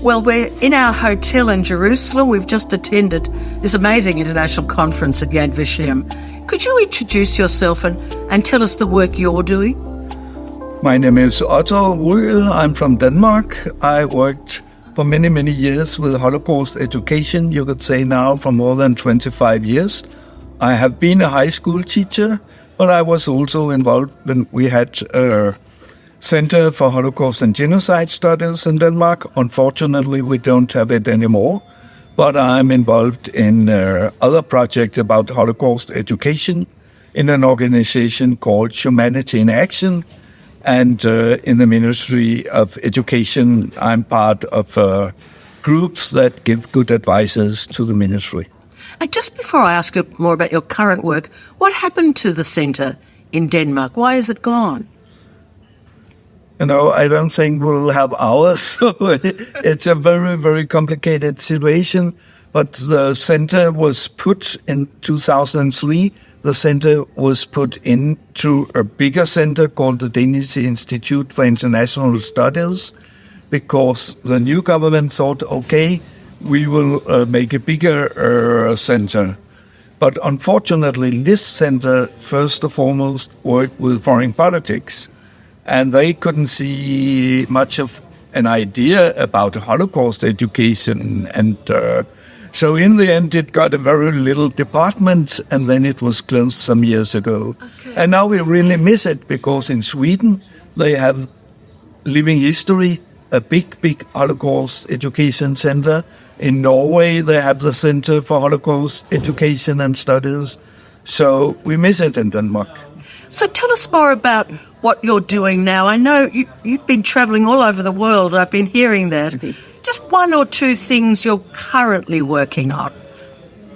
Well, we're in our hotel in Jerusalem. We've just attended this amazing international conference at Yad Vashem. Could you introduce yourself and tell us the work you're doing? My name is Otto Ruhl. I'm from Denmark. I worked for many, many years with Holocaust education, you could say now, for more than 25 years. I have been a high school teacher, but I was also involved when we had a Center for Holocaust and Genocide Studies in Denmark. Unfortunately, we don't have it anymore, but I'm involved in other projects about Holocaust education in an organization called Humanity in Action. And in the Ministry of Education, I'm part of groups that give good advices to the ministry. And just before I ask you more about your current work, what happened to the centre in Denmark? Why is it gone? You know, I don't think we'll have hours. It's a very, very complicated situation. But the center was put in 2003. The center was put into a bigger center called the Danish Institute for International Studies, because the new government thought, okay, we will make a bigger center. But unfortunately, this center, first and foremost, worked with foreign politics. And they couldn't see much of an idea about Holocaust education. And so in the end, it got a very little department, and then it was closed some years ago. Okay. And now we really miss it, because in Sweden, they have Living History, a big Holocaust education center. In Norway, they have the Center for Holocaust Education and Studies. So we miss it in Denmark. So tell us more about what you're doing now. I know you've been travelling all over the world. I've been hearing that. Just one or two things you're currently working on.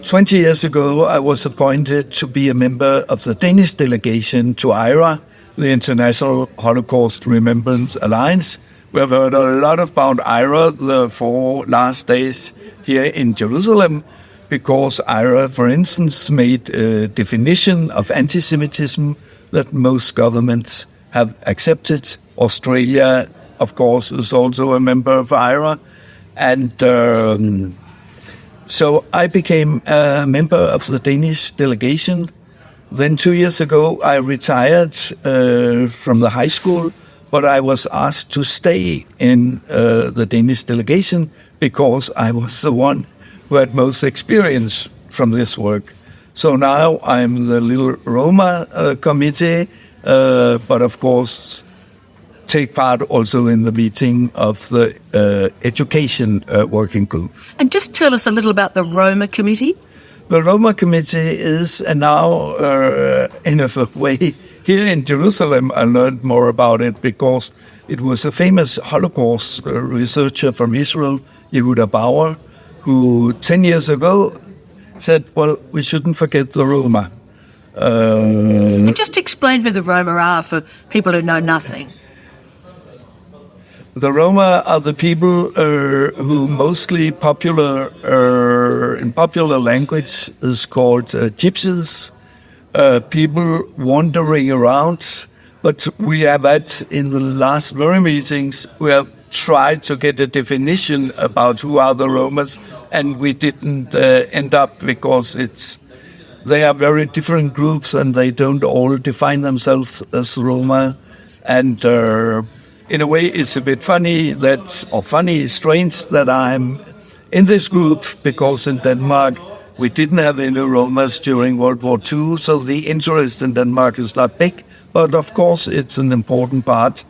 20 years ago, I was appointed to be a member of the Danish delegation to IRA, the International Holocaust Remembrance Alliance. We've heard a lot about IRA the 4 last days here in Jerusalem, because IRA, for instance, made a definition of anti-Semitism that most governments have accepted. Australia, of course, is also a member of IRA. And so I became a member of the Danish delegation. Then 2 years ago, I retired from the high school, but I was asked to stay in the Danish delegation because I was the one who had most experience from this work. So now I'm the little Roma committee, but of course take part also in the meeting of the education working group. And just tell us a little about the Roma committee. The Roma committee is now, in a way, here in Jerusalem. I learned more about it because it was a famous Holocaust researcher from Israel, Yehuda Bauer, who 10 years ago said, well, we shouldn't forget the Roma. And just explain who the Roma are for people who know nothing. The Roma are the people who mostly in popular language is called gypsies, people wandering around. But we have had, in the last very meetings, we have tried to get a definition about who are the Romas, and we didn't end up, because they are very different groups and they don't all define themselves as Roma. And in a way, it's a bit strange that I'm in this group, because in Denmark we didn't have any Romas during World War II, so the interest in Denmark is not big. But of course, it's an important part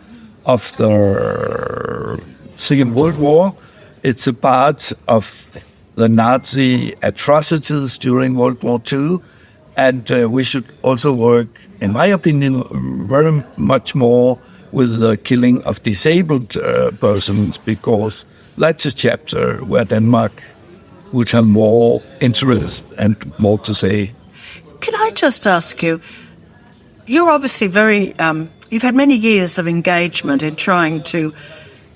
of the Second World War. It's a part of the Nazi atrocities during World War II. And we should also work, in my opinion, very much more with the killing of disabled persons, because that's a chapter where Denmark would have more interest and more to say. Can I just ask you, you're obviously you've had many years of engagement in trying to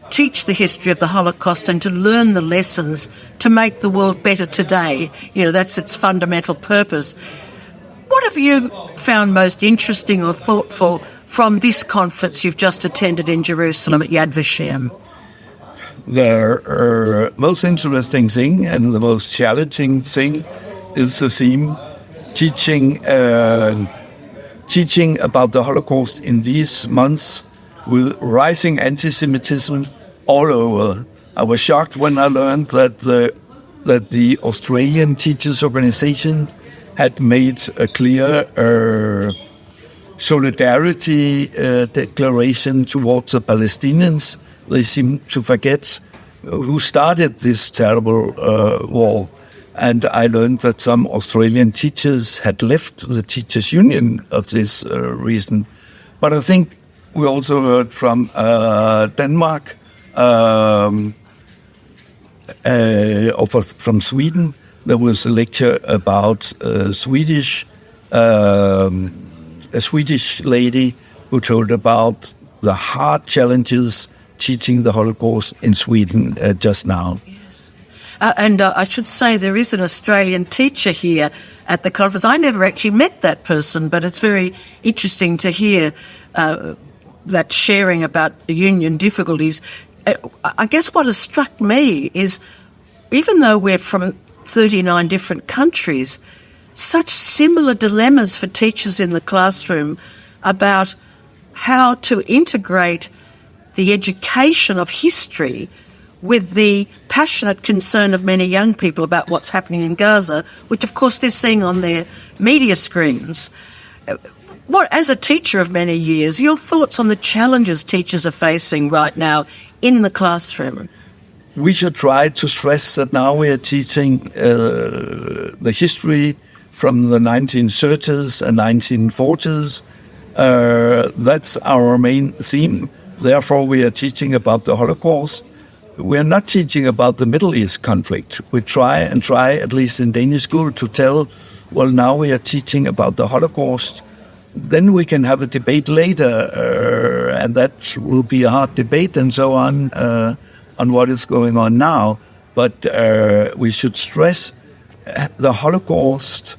teach the history of the Holocaust and to learn the lessons to make the world better today. You know, that's its fundamental purpose. What have you found most interesting or thoughtful from this conference you've just attended in Jerusalem at Yad Vashem? The most interesting thing and the most challenging thing is the theme teaching about the Holocaust in these months with rising anti-Semitism all over. I was shocked when I learned that the Australian Teachers Organization had made a clear solidarity declaration towards the Palestinians. They seem to forget who started this terrible war. And I learned that some Australian teachers had left the teachers' union of this reason. But I think we also heard from Denmark or from Sweden. There was a lecture about a Swedish lady who told about the hard challenges teaching the Holocaust in Sweden just now. Yes. And I should say there is an Australian teacher here at the conference. I never actually met that person, but it's very interesting to hear that sharing about the union difficulties. I guess what has struck me is, even though we're from 39 different countries, such similar dilemmas for teachers in the classroom about how to integrate the education of history with the passionate concern of many young people about what's happening in Gaza, which of course they're seeing on their media screens. What, as a teacher of many years, your thoughts on the challenges teachers are facing right now in the classroom? We should try to stress that now we are teaching the history from the 1930s and 1940s. That's our main theme. Therefore, we are teaching about the Holocaust. We are not teaching about the Middle East conflict. We try, at least in Danish school, to tell, well, now we are teaching about the Holocaust. Then we can have a debate later, and that will be a hard debate and so on what is going on now. But we should stress the Holocaust,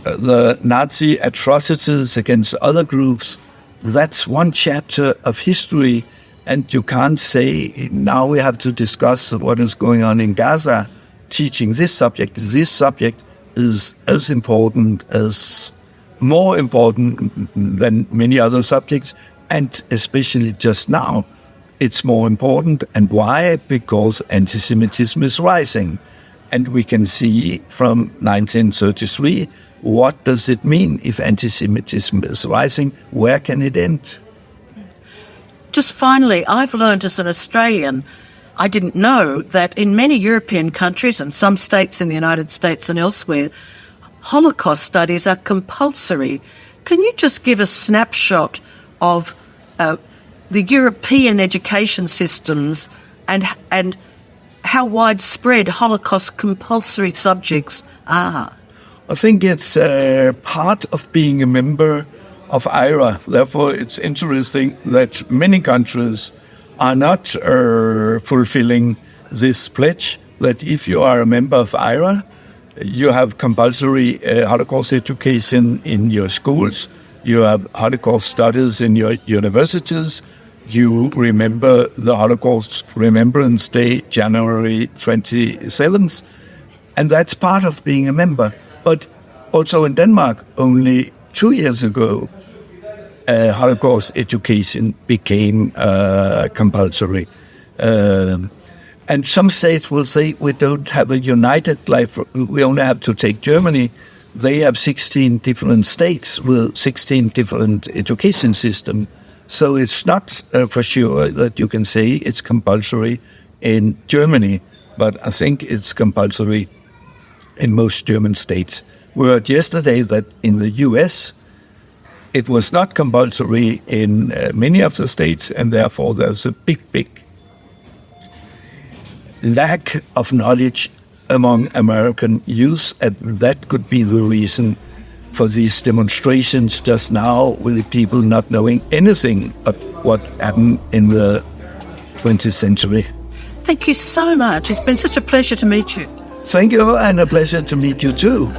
the Nazi atrocities against other groups. That's one chapter of history, and you can't say now we have to discuss what is going on in Gaza, teaching this subject. This subject is as important as, more important than many other subjects, and especially just now, it's more important. And why? Because anti-Semitism is rising. And we can see from 1933, what does it mean if anti-Semitism is rising? Where can it end? Just finally, I've learned as an Australian, I didn't know that in many European countries and some states in the United States and elsewhere, Holocaust studies are compulsory. Can you just give a snapshot of the European education systems and how widespread Holocaust compulsory subjects are? I think it's part of being a member of IRA. Therefore, it's interesting that many countries are not fulfilling this pledge, that if you are a member of IRA, you have compulsory Holocaust education in your schools, you have Holocaust studies in your universities, you remember the Holocaust Remembrance Day, January 27th, and that's part of being a member. But also in Denmark, only 2 years ago, Holocaust education became compulsory. And some states will say we don't have a united life, we only have to take Germany. They have 16 different states with 16 different education systems. So it's not for sure that you can say it's compulsory in Germany, but I think it's compulsory in most German states. We heard yesterday that in the US, it was not compulsory in many of the states, and therefore there's a big lack of knowledge among American youth, and that could be the reason for these demonstrations just now, with people not knowing anything of what happened in the 20th century. Thank you so much. It's been such a pleasure to meet you. Thank you, and a pleasure to meet you too.